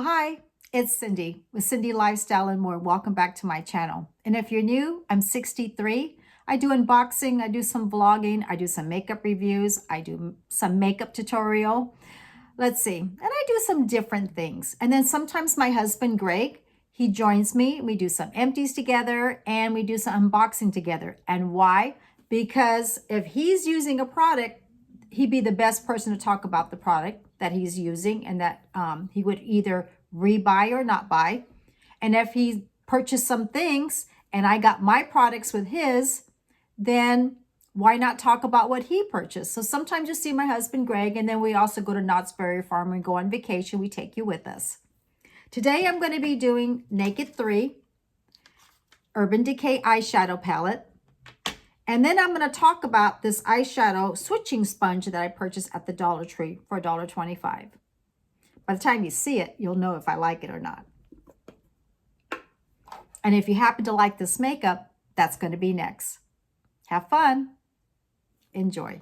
Well, hi, it's Cindy with Cindy Lifestyle and More. Welcome back to my channel. And if you're new, I'm 63. I do unboxing, I do some vlogging, I do some makeup reviews, I do some makeup tutorial. Let's see, and I do some different things. And then sometimes my husband, Greg, he joins me. We do some empties together and we do some unboxing together. And why? Because if he's using a product, he'd be the best person to talk about the product that he's using and that he would either rebuy or not buy. And if he purchased some things and I got my products with his, then why not talk about what he purchased? So sometimes you see my husband, Greg, and then we also go to Knott's Berry Farm and go on vacation. We take you with us. Today I'm going to be doing Naked 3 Urban Decay eyeshadow palette. And then I'm going to talk about this eyeshadow switching sponge that I purchased at the Dollar Tree for $1.25. By the time you see it, you'll know if I like it or not. And if you happen to like this makeup, that's going to be next. Have fun. Enjoy.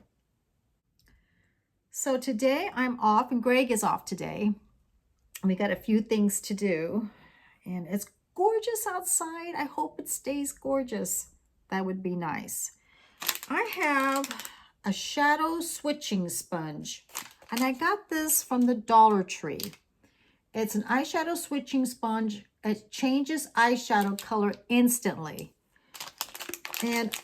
So today I'm off and Greg is off today. We got a few things to do and it's gorgeous outside. I hope it stays gorgeous. That would be nice. I have a shadow switching sponge and I got this from the Dollar Tree. It's an eyeshadow switching sponge. It changes eyeshadow color instantly. And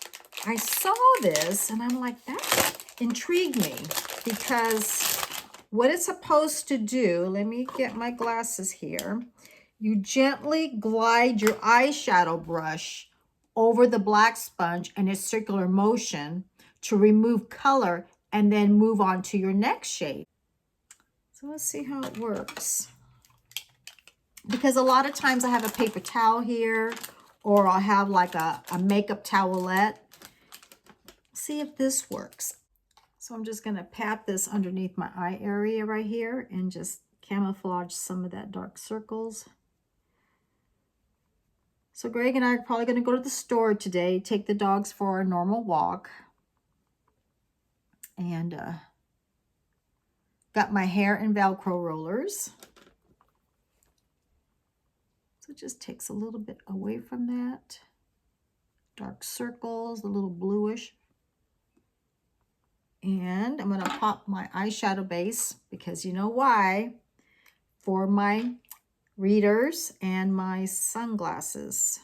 I saw this and I'm like, that intrigued me because what it's supposed to do, let me get my glasses here. You gently glide your eyeshadow brush over the black sponge in a circular motion to remove color and then move on to your next shade. So let's see how it works. Because a lot of times I have a paper towel here or I'll have like a makeup towelette. See if this works. So I'm just going to pat this underneath my eye area right here and just camouflage some of that dark circles. So Greg and I are probably going to go to the store today, take the dogs for a normal walk. And got my hair in Velcro rollers. So it just takes a little bit away from that. Dark circles, a little bluish. And I'm going to pop my eyeshadow base because you know why? For my readers and my sunglasses.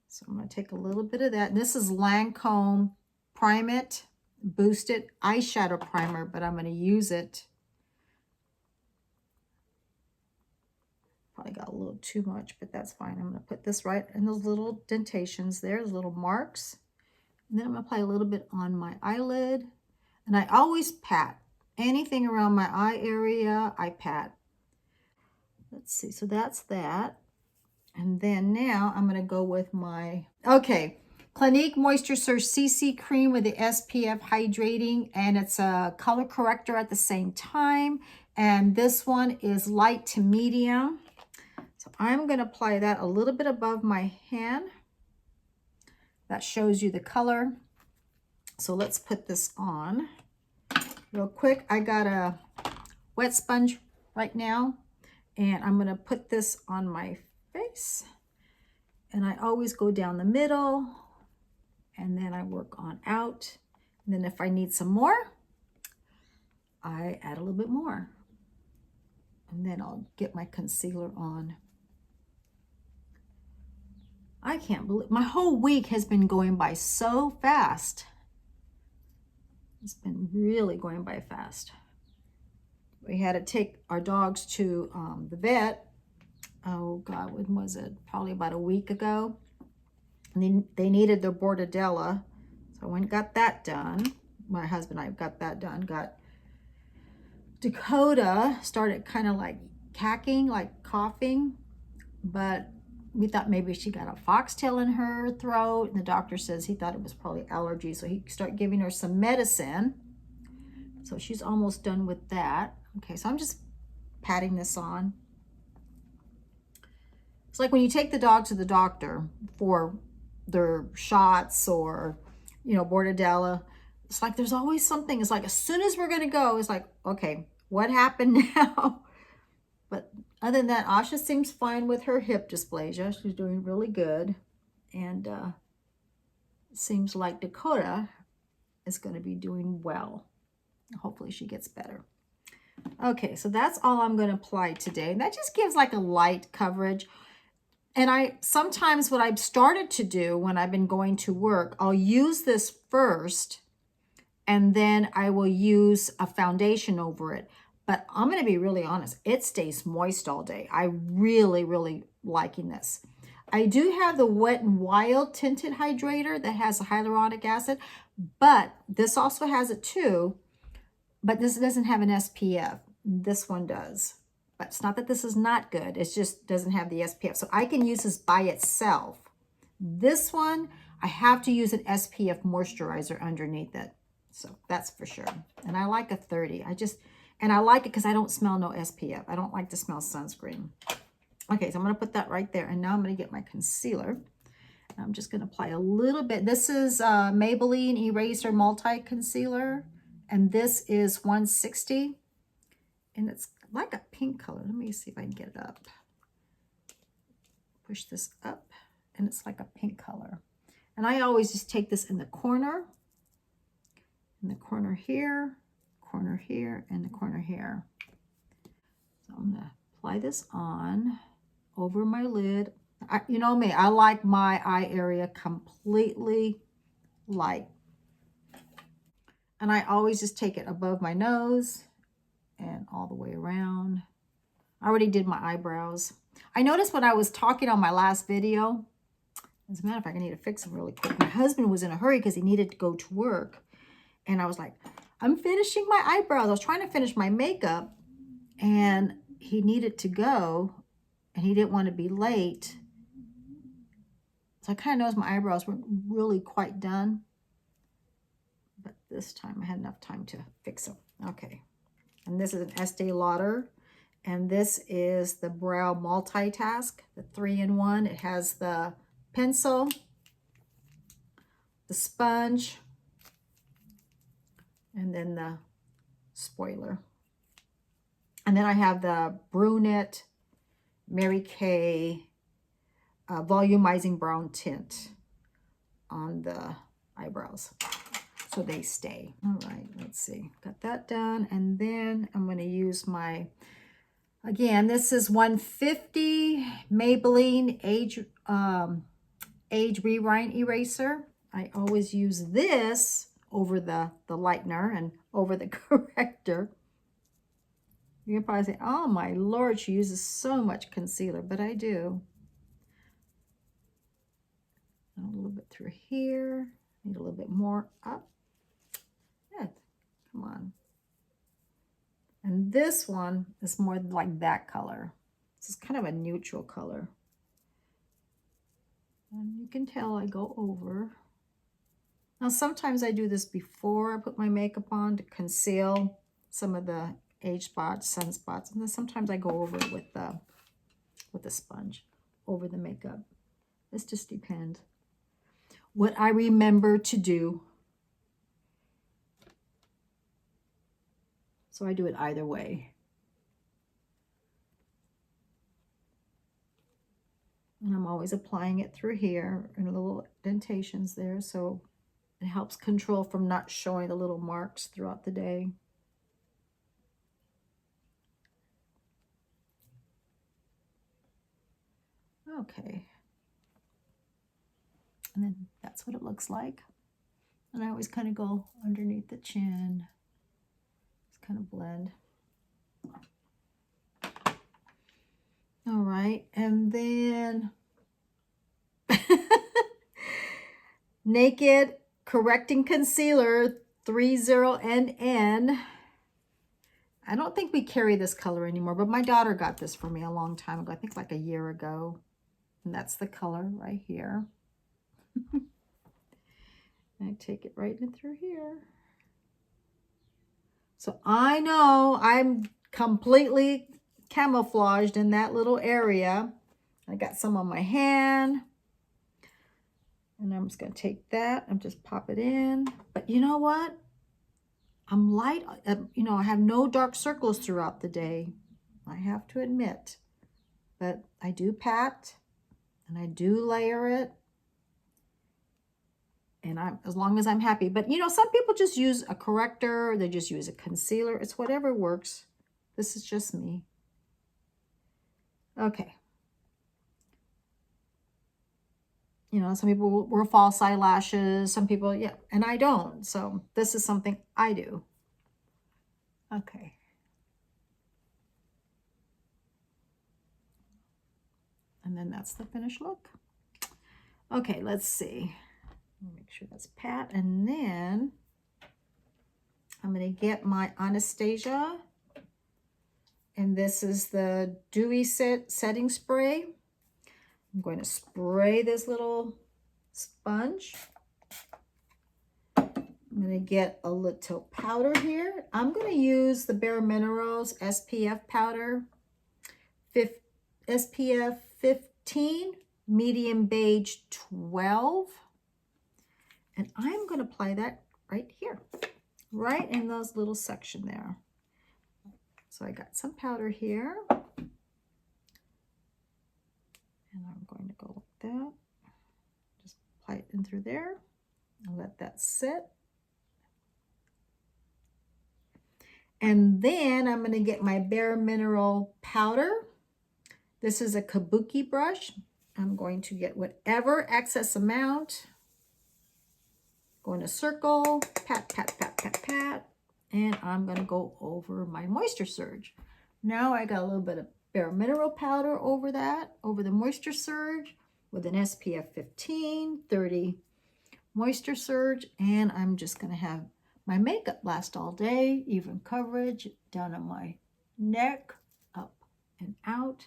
So I'm going to take a little bit of that. And this is Lancome Prime It Boosted Eyeshadow Primer, but I'm going to use it. Probably got a little too much, but that's fine. I'm going to put this right in those little dentations there, those little marks. And then I'm going to apply a little bit on my eyelid. And I always pat. Anything around my eye area, I pat. Let's see, so that's that. And then now I'm going to go with my, Clinique Moisture Surge CC Cream with the SPF Hydrating. And it's a color corrector at the same time. And this one is light to medium. So I'm going to apply that a little bit above my hand. That shows you the color. So let's put this on real quick. I got a wet sponge right now. And I'm going to put this on my face. And I always go down the middle. And then I work on out. And then if I need some more, I add a little bit more. And then I'll get my concealer on. I can't believe, my whole week has been going by so fast. It's been really going by fast. We had to take our dogs to the vet. Oh God, when was it? Probably about a week ago. And they needed their Bordadella. So I went and got that done. My husband and I got that done. Got Dakota started kind of like cacking, like coughing. But we thought maybe she got a foxtail in her throat. And the doctor says he thought it was probably allergy. So he started giving her some medicine. So she's almost done with that. Okay, so I'm just patting this on. It's like when you take the dog to the doctor for their shots or, you know, Bordadella. It's like there's always something. It's like as soon as we're going to go, it's like, okay, what happened now? But Other than that, Asha seems fine with her hip dysplasia. She's doing really good. And seems like Dakota is going to be doing well. Hopefully she gets better. Okay, so that's all I'm going to apply today. And that just gives like a light coverage. And I sometimes what I've started to do when I've been going to work, I'll use this first and then I will use a foundation over it. But I'm going to be really honest, it stays moist all day. I really liking this. I do have the Wet n Wild tinted hydrator that has a hyaluronic acid, but this also has it too. But this doesn't have an SPF. This one does. But it's not that this is not good. It just doesn't have the SPF. So I can use this by itself. This one, I have to use an SPF moisturizer underneath it. So that's for sure. And I like a 30. And I like it because I don't smell no SPF. I don't like to smell sunscreen. Okay, so I'm going to put that right there. And now I'm going to get my concealer. I'm just going to apply a little bit. This is Maybelline Eraser Multi-Concealer. And this is 160. And it's like a pink color. Let me see if I can get it up. Push this up. And it's like a pink color. And I always just take this in the corner. In the corner here, and the corner here. So I'm going to apply this on over my lid. You know me, I like my eye area completely light. And I always just take it above my nose and all the way around. I already did my eyebrows. I noticed when I was talking on my last video, as a matter of fact, I need to fix them really quick. My husband was in a hurry because he needed to go to work. And I was like, I'm finishing my eyebrows. I was trying to finish my makeup and he needed to go and he didn't want to be late. So I kind of noticed my eyebrows weren't really quite done. But this time I had enough time to fix them. Okay. And this is an Estee Lauder. And this is the Brow Multitask, the 3-in-1. It has the pencil, the sponge, and then the spoiler. And then I have the brunette Mary Kay volumizing brown tint on the eyebrows, so they stay. All right, let's see, got that done. And then I'm going to use my, again, this is 150 Maybelline Age Rewind Eraser. I always use this over the lightener and over the corrector. You can probably say, oh my Lord, she uses so much concealer, but I do. A little bit through here, need a little bit more up. Yeah, come on. And this one is more like that color. This is kind of a neutral color. And you can tell I go over. Now, sometimes I do this before I put my makeup on to conceal some of the age spots, sunspots. And then sometimes I go over it with the sponge over the makeup. This just depends. What I remember to do. So I do it either way. And I'm always applying it through here and little indentations there, so it helps control from not showing the little marks throughout the day. Okay. And then that's what it looks like. And I always kind of go underneath the chin. Just kind of blend. All right, and then Naked Correcting Concealer 30NN. I don't think we carry this color anymore, but my daughter got this for me a long time ago. I think like a year ago. And that's the color right here. I take it right in through here. So I know I'm completely camouflaged in that little area. I got some on my hand. And I'm just going to take that and just pop it in. But you know what? I'm light. You know, I have no dark circles throughout the day. I have to admit. but I do pat and I do layer it. And as long as I'm happy. But you know, some people just use a corrector, they just use a concealer. It's whatever works. This is just me. Okay. You know, some people wear false eyelashes, some people, yeah, and I don't. So this is something I do. Okay. And then that's the finished look. Okay, let's see. Make sure that's pat. And then I'm going to get my Anastasia. And this is the Dewy Setting Spray. I'm going to spray this little sponge. I'm going to get a little powder here. I'm going to use the Bare Minerals SPF powder. SPF 15, medium beige 12. And I'm going to apply that right here, right in those little section there. So I got some powder here. And I'm going to go like that. Just apply it in through there. I'll let that sit. And then I'm going to get my Bare Mineral powder. This is a kabuki brush. I'm going to get whatever excess amount. Going to circle, pat, pat, pat, pat, pat. And I'm going to go over my Moisture Surge. Now I got a little bit of Bare Mineral powder over that, over the Moisture Surge with an SPF 15, 30 Moisture Surge. And I'm just going to have my makeup last all day, even coverage down on my neck, up and out.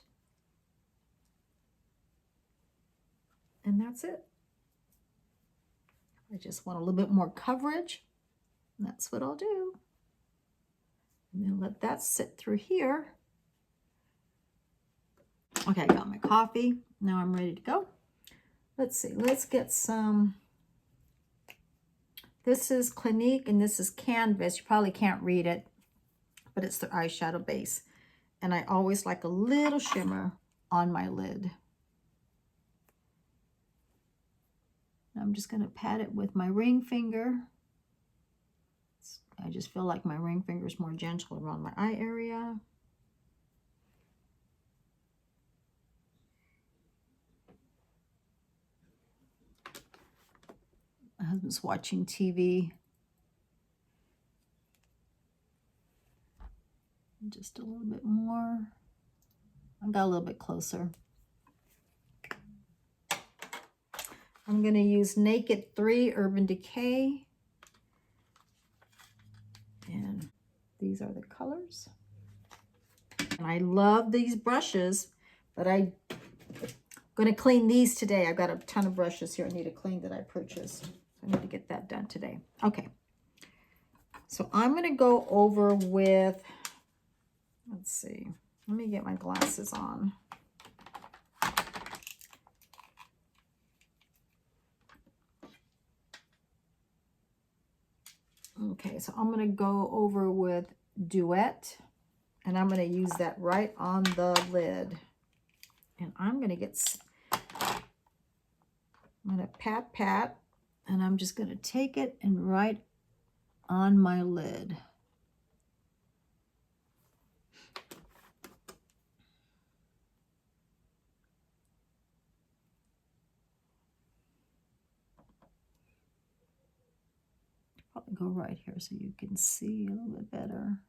And that's it. I just want a little bit more coverage. And that's what I'll do. And then let that sit through here. Okay, I got my coffee. Now I'm ready to go. Let's see. Let's get some. This is Clinique and this is Canvas. You probably can't read it, but it's their eyeshadow base. And I always like a little shimmer on my lid. I'm just going to pat it with my ring finger. I just feel like my ring finger is more gentle around my eye area. My husband's watching TV. Just a little bit more. I got a little bit closer. I'm going to use Naked 3 Urban Decay. And these are the colors. And I love these brushes, but I'm going to clean these today. I've got a ton of brushes here I need to clean that I purchased. I need to get that done today. Okay. So I'm going to go over with, let's see, let me get my glasses on. Okay, so I'm going to go over with Duet, and I'm going to use that right on the lid. And I'm going to get, I'm going to pat, pat, and I'm just going to take it and right on my lid. Probably go right here so you can see a little bit better.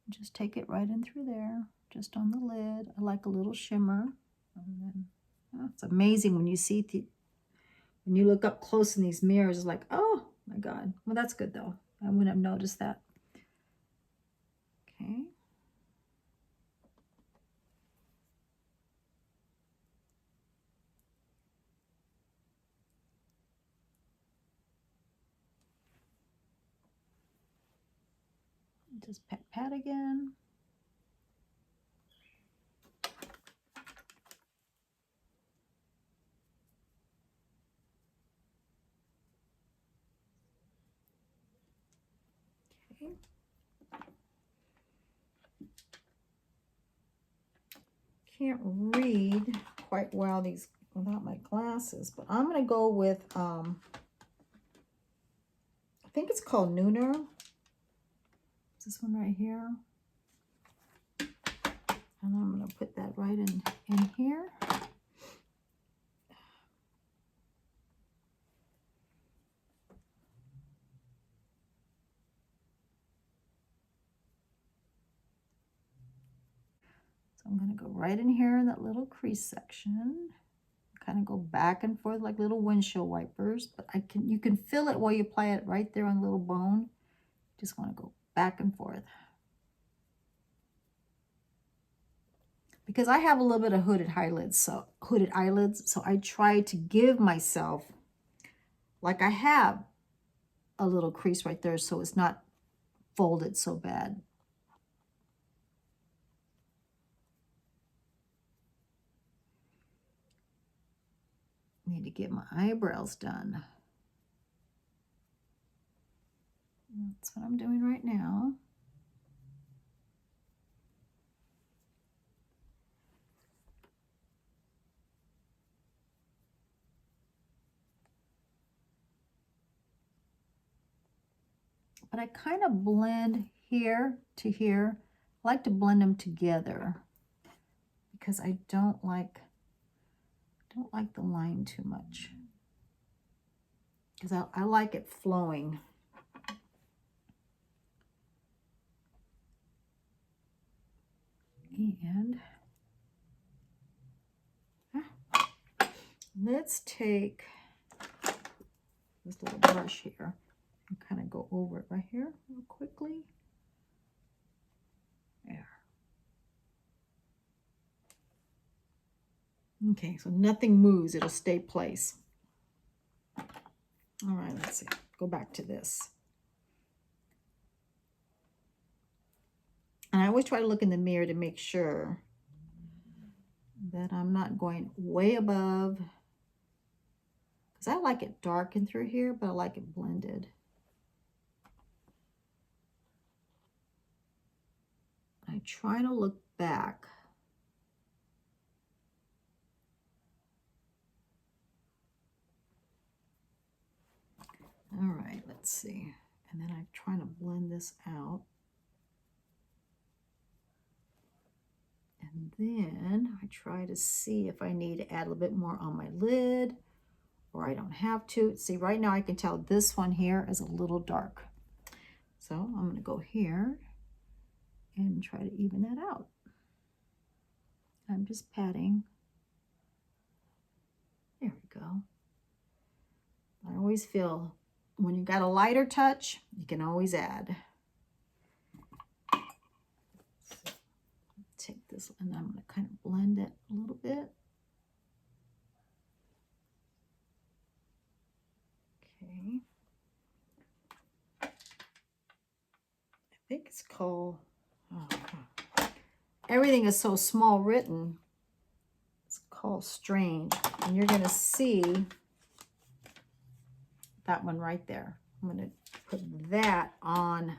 Just take it right in through there, just on the lid. I like a little shimmer. And then, oh, it's amazing when you see, when you look up close in these mirrors, it's like, oh my God. Well, that's good though. I wouldn't have noticed that. Okay. Just pat, pat again. can't read quite well these without my glasses, but I'm going to go with, I think it's called Nooner. This one right here. And I'm going to put that right in here. So I'm going to go right in here in that little crease section. Kind of go back and forth like little windshield wipers, but you can feel it while you apply it right there on the little bone. Just want to go back and forth. Because I have a little bit of hooded eyelids, so I try to give myself, like I have a little crease right there, so it's not folded so bad. Need to get my eyebrows done. That's what I'm doing right now. But I kind of blend here to here. I like to blend them together because I don't like the line too much. Because I like it flowing. And let's take this little brush here and kind of go over it right here real quickly. There. Okay, so nothing moves, it'll stay place. All right, let's see. Go back to this. And I always try to look in the mirror to make sure that I'm not going way above. Because I like it darkened through here, but I like it blended. I try to look back. All right, let's see. And then I'm trying to blend this out. And then I try to see if I need to add a little bit more on my lid, or I don't have to. See, right now I can tell this one here is a little dark. So I'm going to go here and try to even that out. I'm just patting. There we go. I always feel when you got a lighter touch, you can always add. So take this and I'm going to kind of blend it a little bit. Okay. I think it's called, everything is so small written. It's called Strange. And you're going to see that one right there. I'm going to put that on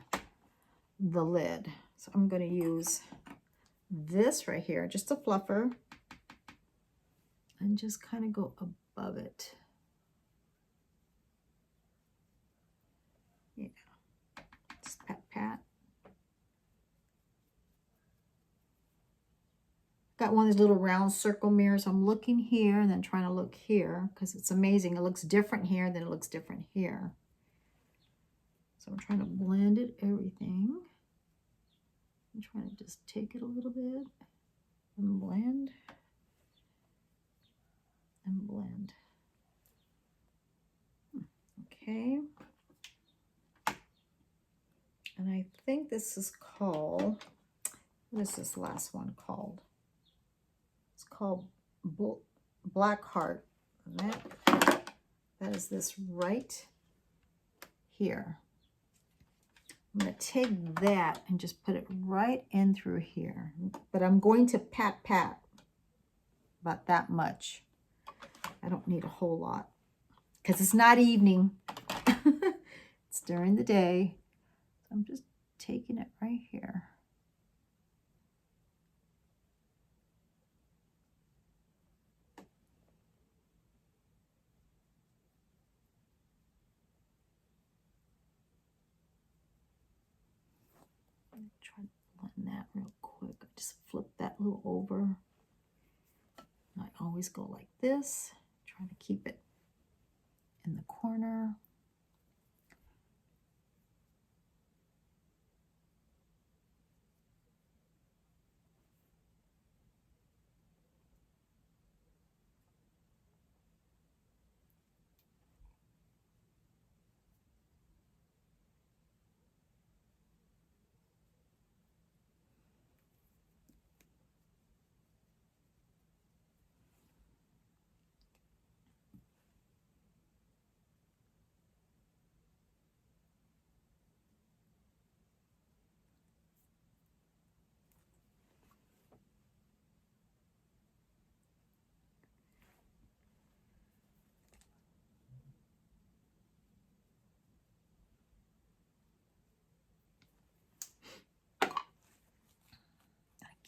the lid. So I'm going to use this right here, just a fluffer, and just kind of go above it. Yeah, just pat, pat. Got one of these little round circle mirrors. I'm looking here and then trying to look here because it's amazing. It looks different here than it looks different here. So I'm trying to blend it, everything. I'm trying to just take it a little bit and blend and blend. Okay. And I think this is called, what is this last one called? It's called Black Heart. And that is this right here. I'm going to take that and just put it right in through here. But I'm going to pat, pat about that much. I don't need a whole lot because it's not evening. It's during the day. So I'm just taking it right here. soften that real quick. I just flip that little over. I always go like this, trying to keep it in the corner.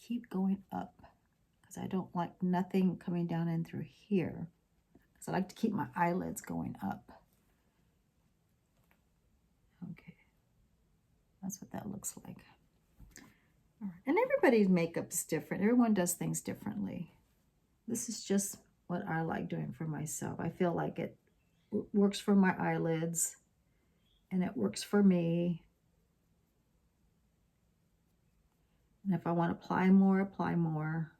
Keep going up because I don't like nothing coming down in through here, because I like to keep my eyelids going up. Okay, that's what that looks like. All right. And everybody's makeup is different. Everyone does things differently. This is just what I like doing for myself. I feel like it works for my eyelids and it works for me. And if I want to apply more, apply more.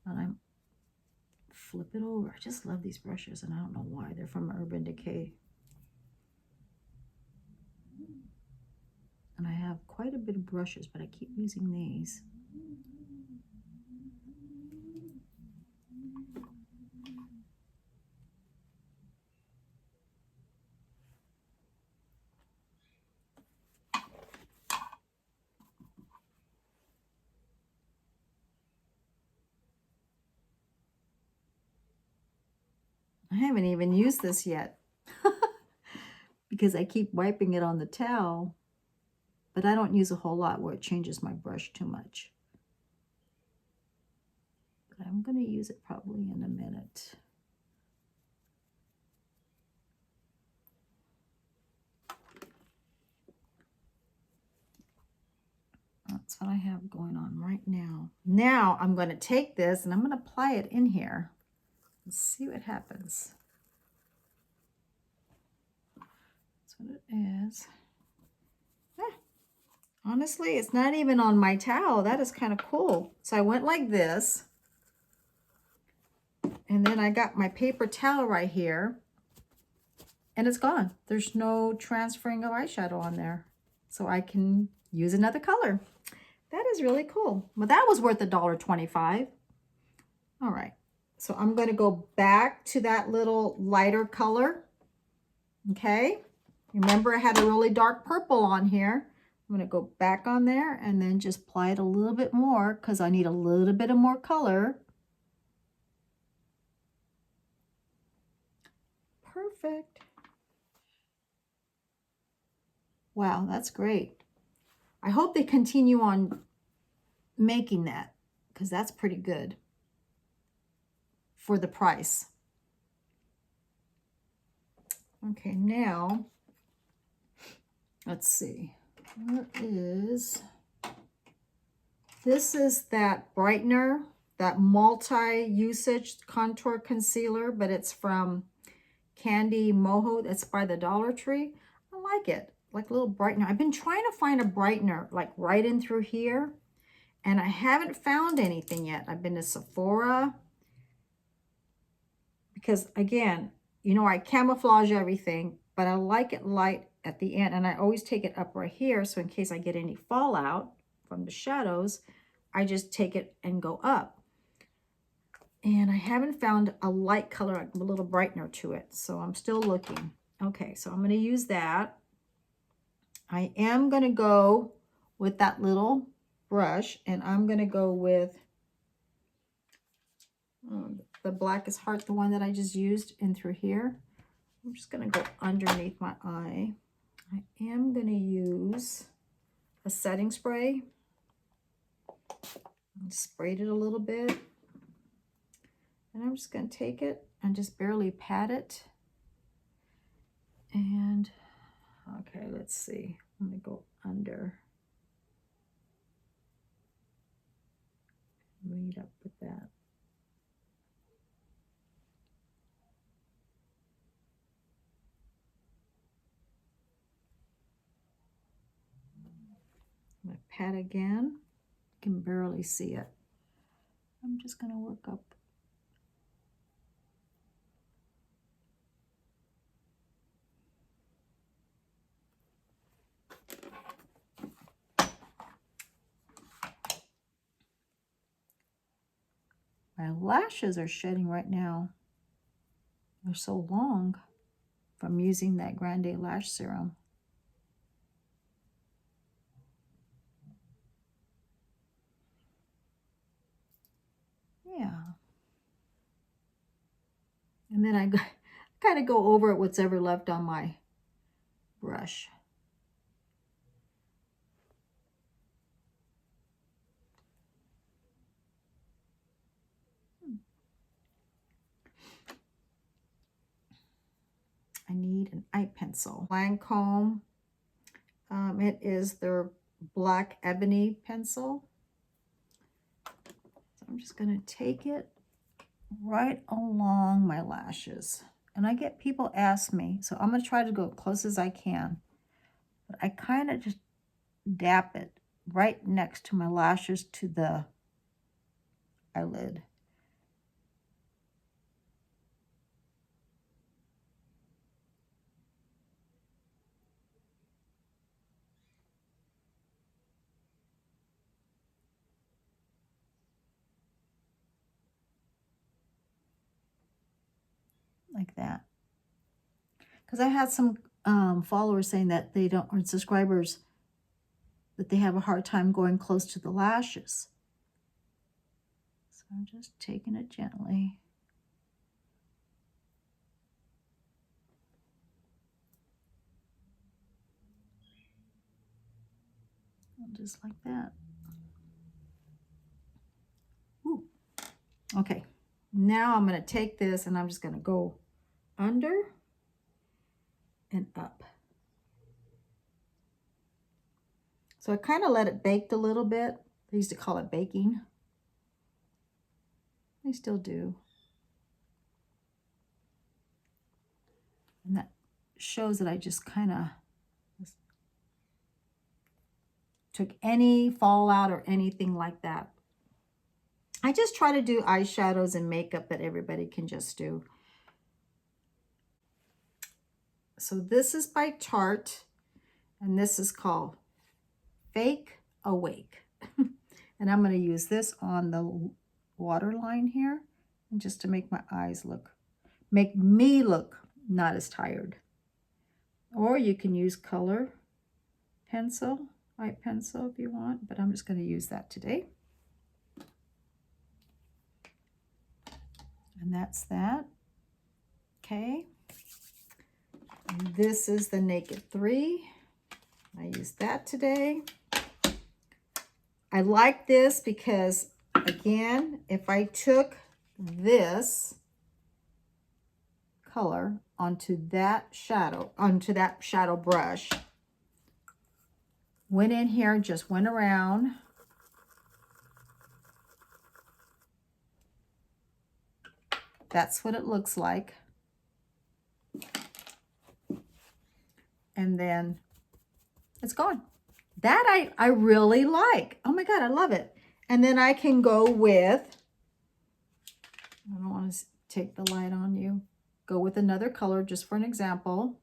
And I flip it over. I just love these brushes, and I don't know why. They're from Urban Decay. And I have quite a bit of brushes, but I keep using these. I haven't even used this yet because I keep wiping it on the towel, but I don't use a whole lot where it changes my brush too much. But I'm going to use it probably in a minute. That's what I have going on right now. Now I'm going to take this and I'm going to apply it in here. Let's see what happens. That's what it is. Honestly, it's not even on my towel. That is kind of cool. So I went like this. And then I got my paper towel right here. And it's gone. There's no transferring of eyeshadow on there. So I can use another color. That is really cool. Well, that was worth $1.25. All right. So I'm going to go back to that little lighter color. Okay. Remember I had a really dark purple on here. I'm going to go back on there and then just apply it a little bit more because I need a little bit of more color. Perfect. Wow, that's great. I hope they continue on making that because that's pretty good for the price. Okay, now let's see. Where is this? Is that brightener, that multi-usage contour concealer, but it's from Candy Moho. It's by the Dollar Tree. I like it, like a little brightener. I've been trying to find a brightener like right in through here, and I haven't found anything yet. I've been to Sephora because, again, you know, I camouflage everything, but I like it light at the end, and I always take it up right here, so in case I get any fallout from the shadows, I just take it and go up. And I haven't found a light color, a little brightener to it, so I'm still looking. Okay, so I'm going to use that. I am going to go with that little brush, and I'm going to go with the Blackest Heart, the one that I just used in through here. I'm just going to go underneath my eye. I am going to use a setting spray. I sprayed it a little bit. And I'm just going to take it and just barely pat it. And, okay, let's see. I'm going to go under. Meet up with that. I'm going to pat again. You can barely see it. I'm just going to work up. My lashes are shedding right now. They're so long from using that Grande Lash Serum. Yeah. And then I kind of go over it, what's ever left on my brush. I need an eye pencil. Lancome. It is their black ebony pencil. So I'm just going to take it right along my lashes. And I get people ask me, so I'm going to try to go as close as I can. But I kind of just dap it right next to my lashes to the eyelid. Like that. Because I had some followers saying that they don't, or subscribers, that they have a hard time going close to the lashes. So I'm just taking it gently. Just like that. Ooh. Okay, now I'm going to take this and I'm just going to go under and up. So I kind of let it bake a little bit. They used to call it baking. They still do. And that shows that I just kind of took any fallout or anything like that. I just try to do eyeshadows and makeup that everybody can just do. So this is by Tarte, and this is called Fake Awake. And I'm going to use this on the waterline here, and just to make my eyes make me look not as tired. Or you can use color pencil, eye pencil if you want, but I'm just going to use that today. And that's that. Okay. And this is the Naked 3. I used that today. I like this because, again, if I took this color onto that shadow brush, went in here, just went around, that's what it looks like. And then it's gone. That I really like. Oh my God, I love it. And then I can go with, I don't want to take the light on you, go with another color just for an example.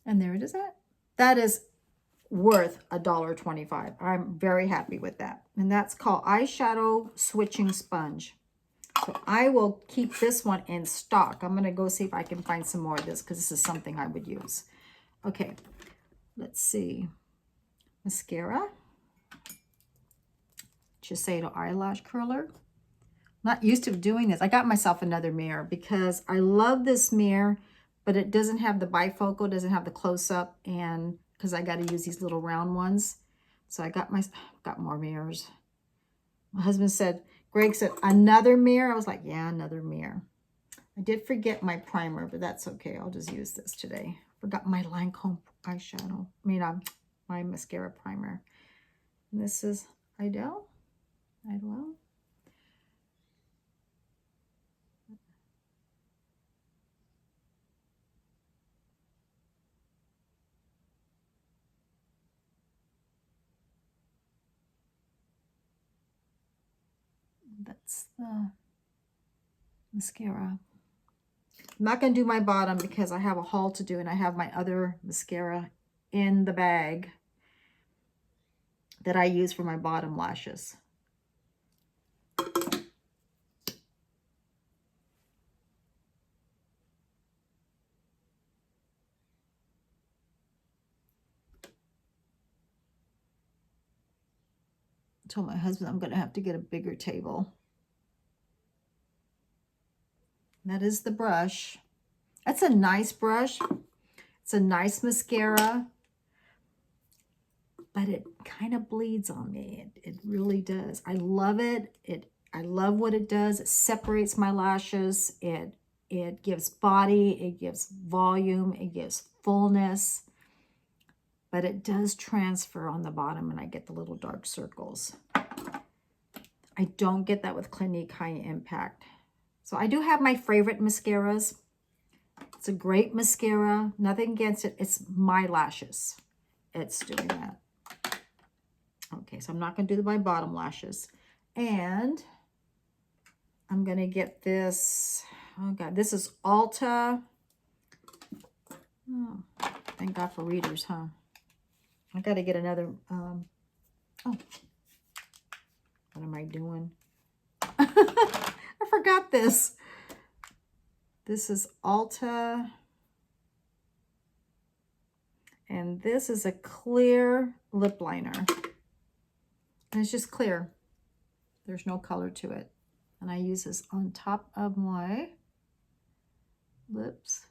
And there it is. That is worth $1.25. I'm very happy with that. And that's called Eyeshadow Switching Sponge. So I will keep this one in stock. I'm going to go see if I can find some more of this because this is something I would use. Okay, let's see. Mascara. Shiseido eyelash curler. Not used to doing this. I got myself another mirror because I love this mirror, but it doesn't have the bifocal, doesn't have the close-up, and because I got to use these little round ones. So I got more mirrors. My husband said, Greg said, another mirror? I was like, yeah, another mirror. I did forget my primer, but that's okay. I'll just use this today. Forgot my Lancome eyeshadow. My mascara primer. And this is IDOLE. IDOLE. That's the mascara. I'm not going to do my bottom because I have a haul to do and I have my other mascara in the bag that I use for my bottom lashes. I told my husband I'm going to have to get a bigger table. That is the brush. That's a nice brush. It's a nice mascara, but it kind of bleeds on me. It really does. I love it. I love what it does. It separates my lashes. It gives body. It gives volume. It gives fullness. But it does transfer on the bottom and I get the little dark circles. I don't get that with Clinique High Impact. So I do have my favorite mascaras. It's a great mascara. Nothing against it. It's my lashes. It's doing that. Okay, so I'm not going to do my bottom lashes. And I'm going to get this. Oh, God. This is Ulta. Oh, thank God for readers, huh? I got to get another. Oh, what am I doing? I forgot this. This is Ulta. And this is a clear lip liner. And it's just clear. There's no color to it. And I use this on top of my lips.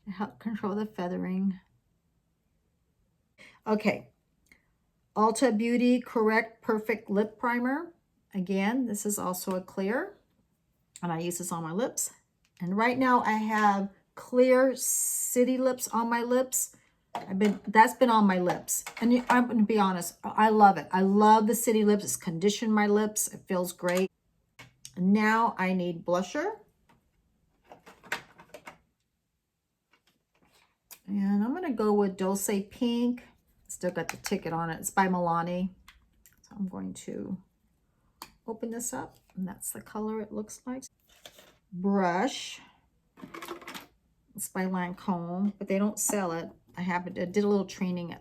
To help control the feathering. Okay. Ultabeauty Correct Perfect Lip Primer. Again, this is also a clear. And I use this on my lips. And right now I have clear City Lips on my lips. That's been on my lips. And I'm going to be honest, I love it. I love the City Lips. It's conditioned my lips. It feels great. And now I need blusher. And I'm going to go with Dulce Pink. Still got the ticket on it. It's by Milani. So I'm going to open this up. And that's the color it looks like. Brush. It's by Lancome, but they don't sell it. I did a little training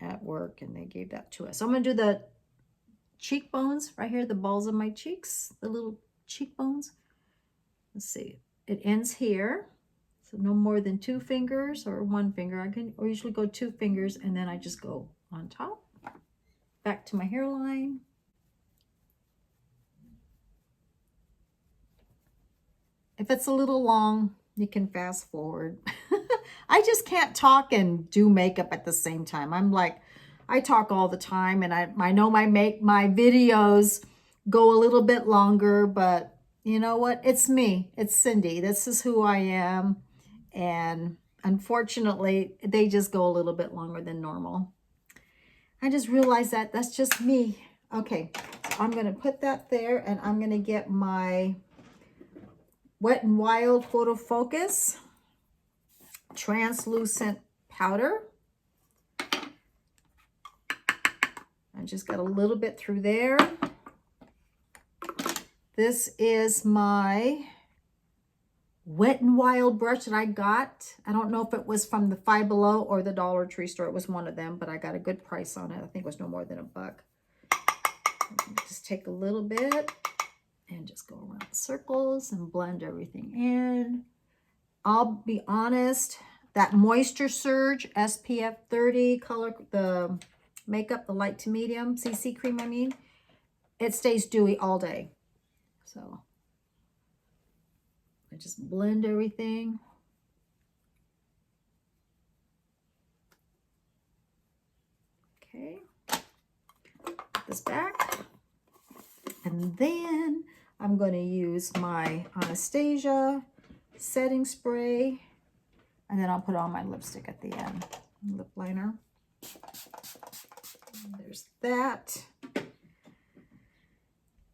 at work and they gave that to us. So I'm going to do the cheekbones right here, the balls of my cheeks, the little cheekbones. Let's see. It ends here. So no more than 2 fingers or 1 finger. I usually go 2 fingers and then I just go on top. Back to my hairline. If it's a little long, you can fast forward. I just can't talk and do makeup at the same time. I'm like, I talk all the time and I know my videos go a little bit longer, but you know what? It's me. It's Cindy. This is who I am. And unfortunately, they just go a little bit longer than normal. I just realized that that's just me. Okay, so I'm going to put that there and I'm going to get my Wet n Wild Photo Focus translucent powder. I just got a little bit through there. This is my Wet n Wild brush that I got. I don't know if it was from the Five Below or the Dollar Tree store. It was one of them, but I got a good price on it. I think it was no more than $1. Just take a little bit and just go around the circles and blend everything in. I'll be honest, that Moisture Surge SPF 30 color, the makeup, the light to medium, CC cream, I mean, it stays dewy all day. So I just blend everything. Okay. this back. And then I'm going to use my Anastasia setting spray. And then I'll put on my lipstick at the end. Lip liner. There's that.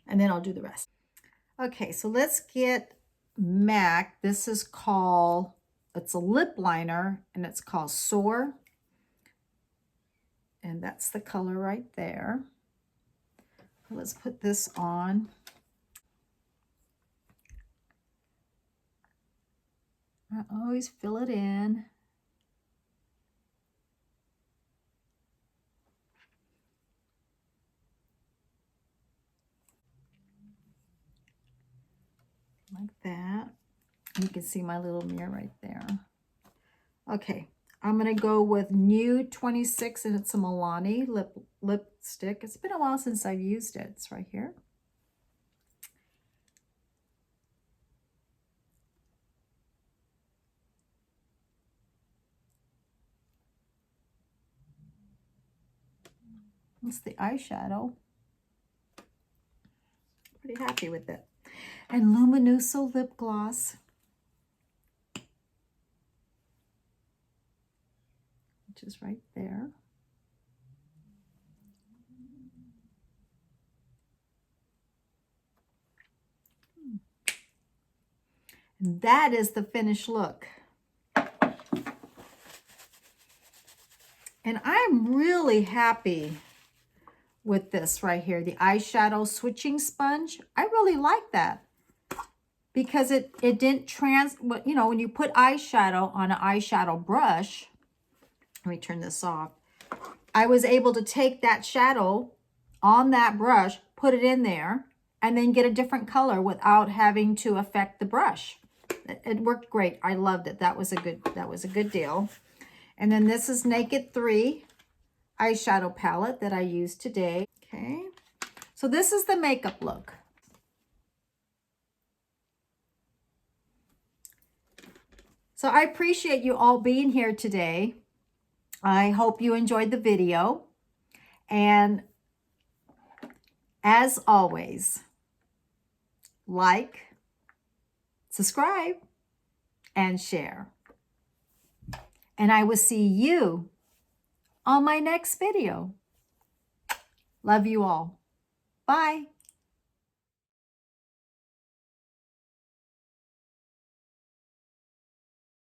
And then I'll do the rest. Okay, so let's get MAC. This is called, it's a lip liner, and it's called Soar. And that's the color right there. Let's put this on. I always fill it in. Like that. You can see my little mirror right there. Okay, I'm going to go with Nude 26, and it's a Milani lipstick. It's been a while since I've used it. It's right here. It's the eyeshadow. Pretty happy with it. And Luminoso lip gloss, which is right there. And that is the finished look. And I'm really happy with this right here, the eyeshadow switching sponge. I really like that because it didn't you know, when you put eyeshadow on an eyeshadow brush, let me turn this off. I was able to take that shadow on that brush, put it in there, and then get a different color without having to affect the brush. It worked great. I loved it. That was a good deal. And then this is Naked 3 eyeshadow palette that I used today. Okay, so this is the makeup look. So I appreciate you all being here today. I hope you enjoyed the video. And as always, like, subscribe, and share. And I will see you on my next video. Love you all. Bye.